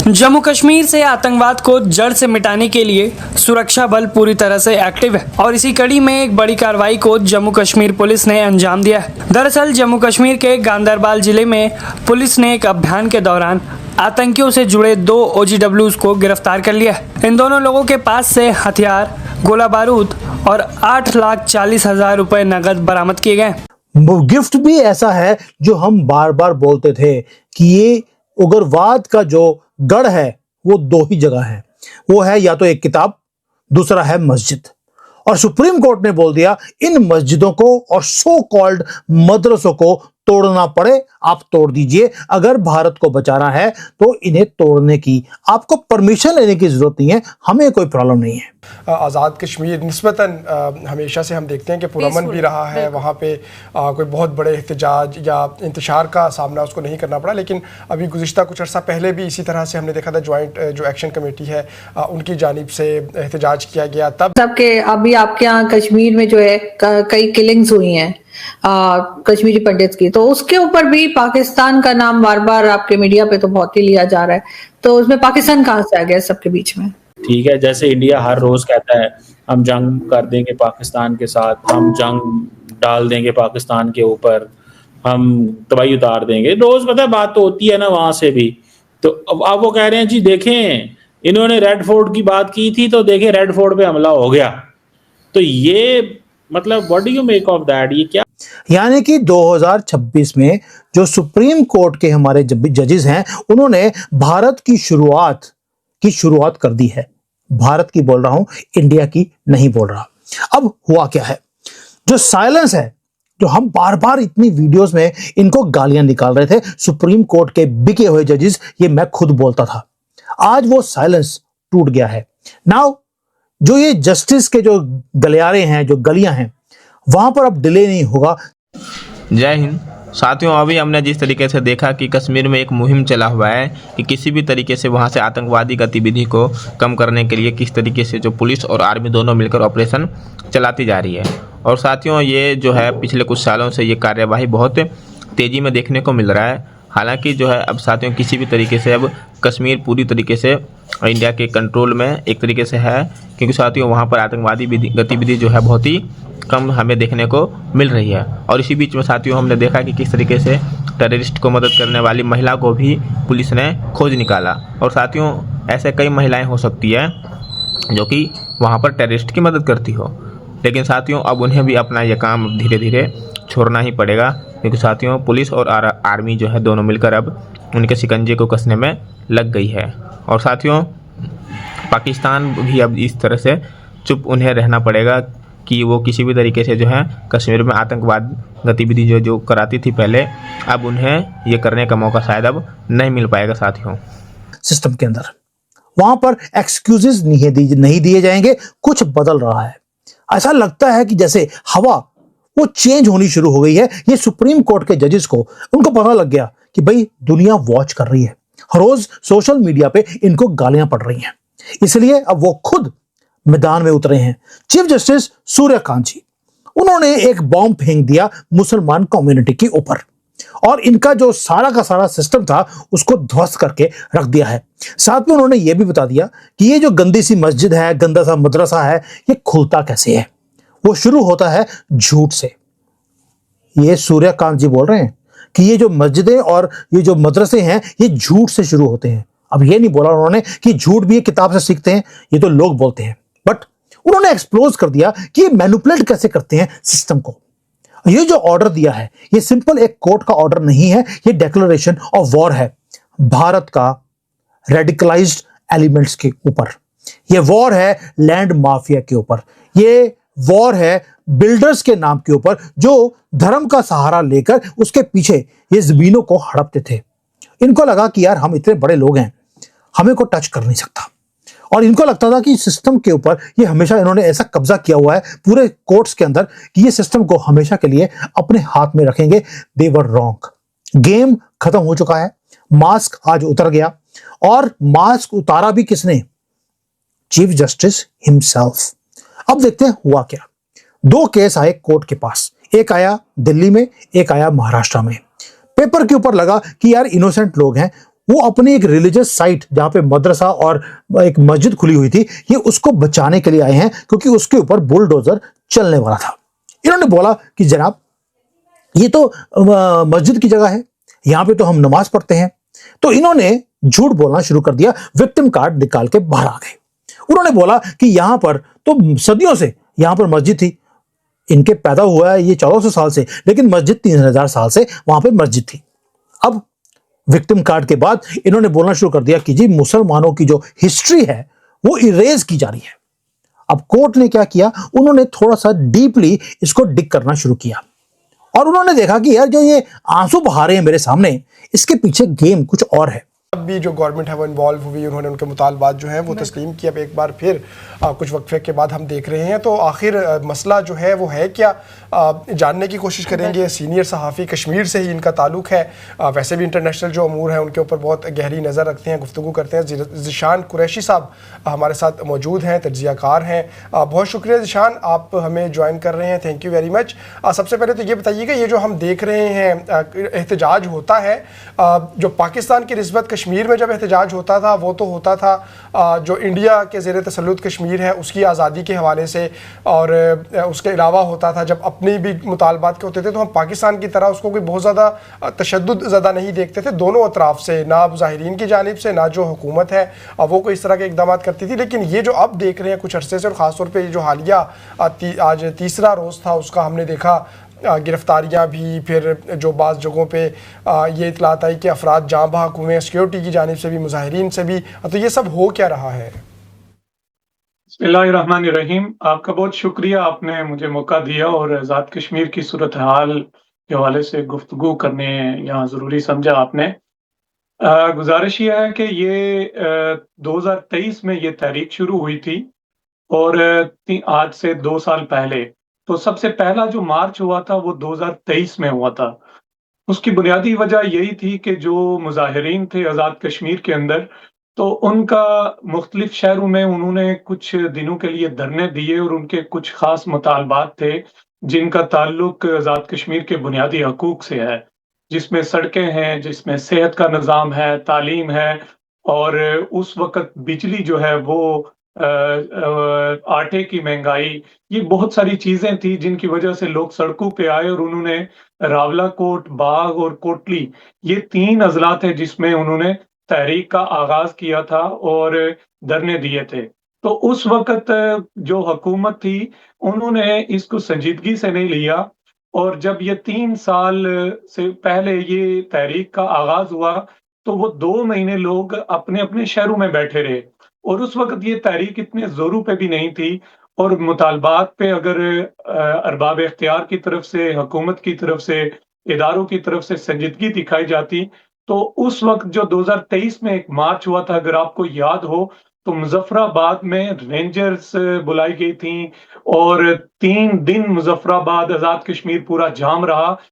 जम्मू कश्मीर से आतंकवाद को जड़ से मिटाने के लिए सुरक्षा बल पूरी तरह से एक्टिव है और इसी कड़ी में एक बड़ी कार्रवाई को जम्मू कश्मीर पुलिस ने अंजाम दिया है। दरअसल जम्मू कश्मीर के गांदरबल जिले में पुलिस ने एक अभियान के दौरान आतंकियों से जुड़े 2 OGWs को गिरफ्तार कर लिया है। इन दोनों लोगों के पास से हथियार, गोला बारूद और 8,40,000 रुपए नकद बरामद किए गए। गिफ्ट भी ऐसा है जो हम बार बार बोलते थे कि ये उग्रवाद का जो गढ़ है वो 2 ही जगह है, वो है या तो एक किताब, दूसरा है मस्जिद। और सुप्रीम कोर्ट ने बोल दिया इन मस्जिदों को और सो कॉल्ड मदरसों को तोड़ना पड़े आप तोड़ दीजिए। अगर भारत को बचाना है तो इन्हें तोड़ने की आपको परमिशन लेने की जरूरत नहीं है, हमें कोई प्रॉब्लम नहीं है। आज़ाद कश्मीर निस्बतन हमेशा से हम देखते हैं कि पुरअमन भी रहा है, वहाँ पे कोई बहुत बड़े एहतजाज या इंतशार का सामना उसको नहीं करना पड़ा। लेकिन अभी गुज़िश्ता कुछ अर्सा पहले भी इसी तरह से हमने देखा था, जॉइंट जो एक्शन कमेटी है उनकी जानिब से एहतजाज किया गया। तब सबके अभी आपके यहाँ कश्मीर में जो है कई किलिंग्स हुई हैं कश्मीरी पंडित की, तो उसके ऊपर भी पाकिस्तान का नाम बार बार आपके मीडिया पे तो बहुत ही लिया जा रहा है। तो उसमें पाकिस्तान कहाँ से आ गया सबके बीच में? ठीक है, जैसे इंडिया हर रोज कहता है हम जंग कर देंगे पाकिस्तान के साथ, हम जंग डाल देंगे पाकिस्तान के ऊपर, हम तबाही उतार देंगे, रोज पता है बात तो होती है ना वहां से भी। तो अब वो कह रहे हैं जी देखें इन्होंने रेड फोर्ट की बात की थी तो देखें रेड फोर्ट पे हमला हो गया। तो ये मतलब what do you make of that? ये क्या? यानी कि 2026 में जो सुप्रीम कोर्ट के हमारे जजेस हैं उन्होंने भारत की शुरुआत कर दी है। भारत की बोल रहा हूं, इंडिया की नहीं बोल रहा। अब हुआ क्या है, जो साइलेंस है, जो हम बार बार इतनी वीडियोस में इनको गालियां निकाल रहे थे सुप्रीम कोर्ट के बिके हुए जजेस, ये मैं खुद बोलता था, आज वो साइलेंस टूट गया है। नाउ जो ये जस्टिस के जो गलियारे हैं, जो गलियां हैं, वहां पर अब डिले नहीं होगा। जय हिंद साथियों, अभी हमने जिस तरीके से देखा कि कश्मीर में एक मुहिम चला हुआ है कि किसी भी तरीके से वहां से आतंकवादी गतिविधि को कम करने के लिए किस तरीके से जो पुलिस और आर्मी दोनों मिलकर ऑपरेशन चलाती जा रही है। और साथियों ये जो है पिछले कुछ सालों से ये कार्यवाही बहुत तेज़ी में देखने को मिल रहा है। हालांकि जो है अब साथियों किसी भी तरीके से अब कश्मीर पूरी तरीके से इंडिया के कंट्रोल में एक तरीके से है, क्योंकि साथियों वहाँ पर आतंकवादी गतिविधि जो है बहुत ही कम हमें देखने को मिल रही है। और इसी बीच में साथियों हमने देखा कि किस तरीके से टेररिस्ट को मदद करने वाली महिला को भी पुलिस ने खोज निकाला। और साथियों ऐसे कई महिलाएं हो सकती है जो कि वहाँ पर टेररिस्ट की मदद करती हो, लेकिन साथियों अब उन्हें भी अपना यह काम धीरे धीरे छोड़ना ही पड़ेगा, क्योंकि साथियों पुलिस और आर्मी जो है दोनों मिलकर अब उनके शिकंजे को कसने में लग गई है। और साथियों पाकिस्तान भी अब इस तरह से चुप उन्हें रहना पड़ेगा कि वो किसी भी तरीके से जो है कश्मीर में आतंकवाद गतिविधि जो कराती थी पहले, अब उन्हें ये करने का मौका शायद अब नहीं मिल पाएगा। साथियों सिस्टम के अंदर वहां पर एक्सक्यूजेस नहीं दिए जाएंगे, कुछ बदल रहा है। ऐसा लगता है कि जैसे हवा वो चेंज होनी शुरू हो गई है। ये सुप्रीम कोर्ट के जजेस को उनको पता लग गया कि भाई दुनिया वॉच कर रही है, हर रोज सोशल मीडिया पे इनको गालियां पड़ रही हैं, इसलिए अब वो खुद मैदान में उतरे हैं। चीफ जस्टिस सूर्यकांत जी, उन्होंने एक बॉम्ब फेंक दिया मुसलमान कम्युनिटी के ऊपर और इनका जो सारा का सारा सिस्टम था उसको ध्वस्त करके रख दिया है। साथ में उन्होंने ये भी बता दिया कि ये जो गंदी सी मस्जिद है, गंदा सा मदरसा है, ये खुलता कैसे है। वो शुरू होता है झूठ से। ये सूर्यकांत जी बोल रहे हैं कि ये जो मस्जिदें और ये जो मदरसे हैं ये झूठ से शुरू होते हैं। अब ये नहीं बोला उन्होंने कि झूठ भी ये किताब से सीखते हैं, ये तो लोग बोलते हैं, बट उन्होंने एक्सप्लोज कर दिया कि ये मैनिपुलेट कैसे करते हैं सिस्टम को। ये जो ऑर्डर दिया है ये सिंपल एक कोर्ट का ऑर्डर नहीं है, ये डिक्लेरेशन ऑफ वॉर है भारत का रेडिकलाइज्ड एलिमेंट्स के ऊपर। ये वॉर है लैंड माफिया के ऊपर, ये वॉर है बिल्डर्स के नाम के ऊपर जो धर्म का सहारा लेकर उसके पीछे ये जमीनों को हड़पते थे। इनको लगा कि यार हम इतने बड़े लोग हैं, हमें को टच कर नहीं सकता, और इनको लगता था कि सिस्टम के ऊपर ये हमेशा इन्होंने ऐसा कब्जा किया हुआ है पूरे कोर्ट्स के अंदर कि ये सिस्टम को हमेशा के लिए अपने हाथ में रखेंगे। दे वर रॉन्ग। गेम खत्म हो चुका है, मास्क आज उतर गया, और मास्क उतारा भी किसने? Chief justice himself. अब देखते हैं हुआ क्या। 2 केस आए कोर्ट के पास, एक आया दिल्ली में, एक आया महाराष्ट्र में। पेपर के ऊपर लगा कि यार इनोसेंट लोग हैं, वो अपनी एक रिलीजियस साइट जहां पे मदरसा और एक मस्जिद खुली हुई थी, ये उसको बचाने के लिए आए हैं क्योंकि उसके ऊपर बुलडोजर चलने वाला था। इन्होंने बोला कि जनाब ये तो मस्जिद की जगह है, यहां पे तो हम नमाज पढ़ते हैं। तो इन्होंने झूठ बोलना शुरू कर दिया, विक्टिम कार्ड निकाल के बाहर आ गए। उन्होंने बोला कि यहां पर तो सदियों से यहां पर मस्जिद थी, इनके पैदा हुआ है ये 1400 साल से, लेकिन मस्जिद 3000 साल से वहां पर मस्जिद थी। अब विक्टिम कार्ड के बाद इन्होंने बोलना शुरू कर दिया कि जी मुसलमानों की जो हिस्ट्री है वो इरेज की जा रही है। अब कोर्ट ने क्या किया, उन्होंने थोड़ा सा डीपली इसको डिग करना शुरू किया और उन्होंने देखा कि यार जो ये आंसू बहा रहे हैं मेरे सामने, इसके पीछे गेम कुछ और है। अब भी जो गवर्नमेंट है वो इन्वॉल्व हुई, उन्होंने उनके मुतालबात जो हैं वो तस्लीम किए। अब एक बार फिर कुछ वक्फे के बाद हम देख रहे हैं, तो आखिर मसला जो है वो है क्या, जानने की कोशिश करेंगे। सीनियर सहाफ़ी, कश्मीर से ही इनका ताल्लुक़ है, वैसे भी इंटरनेशनल जो अमूर हैं उनके ऊपर बहुत गहरी नज़र रखते हैं, गुफ्तगू करते हैं। ज़ीशान कुरैशी साहब हमारे साथ मौजूद हैं, तज्ज़ियाकार हैं। बहुत शुक्रिया ज़ीशान, आप हमें ज्वाइन कर रहे हैं, थैंक यू वेरी मच। सबसे पहले तो ये बताइएगा, ये जो हम देख रहे हैं एहतजाज होता है, जो पाकिस्तान की निस्बत कश्मीर में जब एहतजाज होता था वो तो होता था जो इंडिया के ज़ेर तसल्लुत कश्मीर है उसकी आज़ादी के हवाले से, और उसके अलावा होता था जब अपनी भी मुतालबात के होते थे तो हम पाकिस्तान की तरह उसको कोई बहुत ज़्यादा तशद्दुद ज़्यादा नहीं देखते थे दोनों अतराफ़ से, ना मुजाहिरीन की जानिब से ना जो हुकूमत है वो कोई इस तरह के इक़दाम करती थी। लेकिन ये जो अब देख रहे हैं कुछ अरसे से, और ख़ास तौर पर जो हालिया आज तीसरा रोज़ था उसका, हमने देखा गिरफ्तारियां भी, फिर जो बाज़ जगहों पे ये इतलात आई कि अफराद जाँ बहक हुए हैं सिक्योरिटी की जानिब से भी, मुजाहिरीन से भी। तो ये सब हो क्या रहा है? बिस्मिल्लाहिर्रहमानिर्रहीम। आपका बहुत शुक्रिया, आपने मुझे मौका दिया और आज़ाद कश्मीर की सूरत हाल के हवाले से गुफ्तगू करने यहाँ ज़रूरी समझा आपने। गुजारिश ये है कि ये 2023 में ये तहरीक शुरू हुई थी और आज से 2 साल पहले, तो सबसे पहला जो मार्च हुआ था वो 2023 में हुआ था। उसकी बुनियादी वजह यही थी कि जो मुजाहिरीन थे आज़ाद कश्मीर के अंदर, तो उनका मुख्तलिफ शहरों में उन्होंने कुछ दिनों के लिए धरने दिए और उनके कुछ ख़ास मुतालबात थे जिनका ताल्लुक आज़ाद कश्मीर के बुनियादी हकूक़ से है, जिसमें सड़कें हैं, जिसमें सेहत का निज़ाम है, तालीम है, और उस वक़्त बिजली जो है वो आटे की महंगाई, ये बहुत सारी चीज़ें थी जिनकी वजह से लोग सड़कों पे आए और उन्होंने रावलाकोट, बाग और कोटली, ये 3 अज़ला थे जिसमें उन्होंने तहरीक का आगाज़ किया था और धरने दिए थे। तो उस वक़्त जो हुकूमत थी उन्होंने इसको संजीदगी से नहीं लिया, और जब ये 3 साल से पहले ये तहरीक का आगाज़ हुआ तो वो 2 महीने लोग अपने-अपने शहरों में बैठे रहे, और उस वक़्त ये तहरीक इतने ज़ोरों पे भी नहीं थी, और मुतालबात पे अगर अरबाब इख्तियार की तरफ से, हुकूमत की तरफ से, इदारों की तरफ से संजीदगी दिखाई जाती, तो उस वक़्त जो 2023 में एक मार्च हुआ था, अगर आपको याद हो, तो मुज़फ़्फ़राबाद में रेंजर्स बुलाई गई थी और 3 दिन मुज़फ़्फ़राबाद, आज़ाद कश्मीर पूरा जाम रहा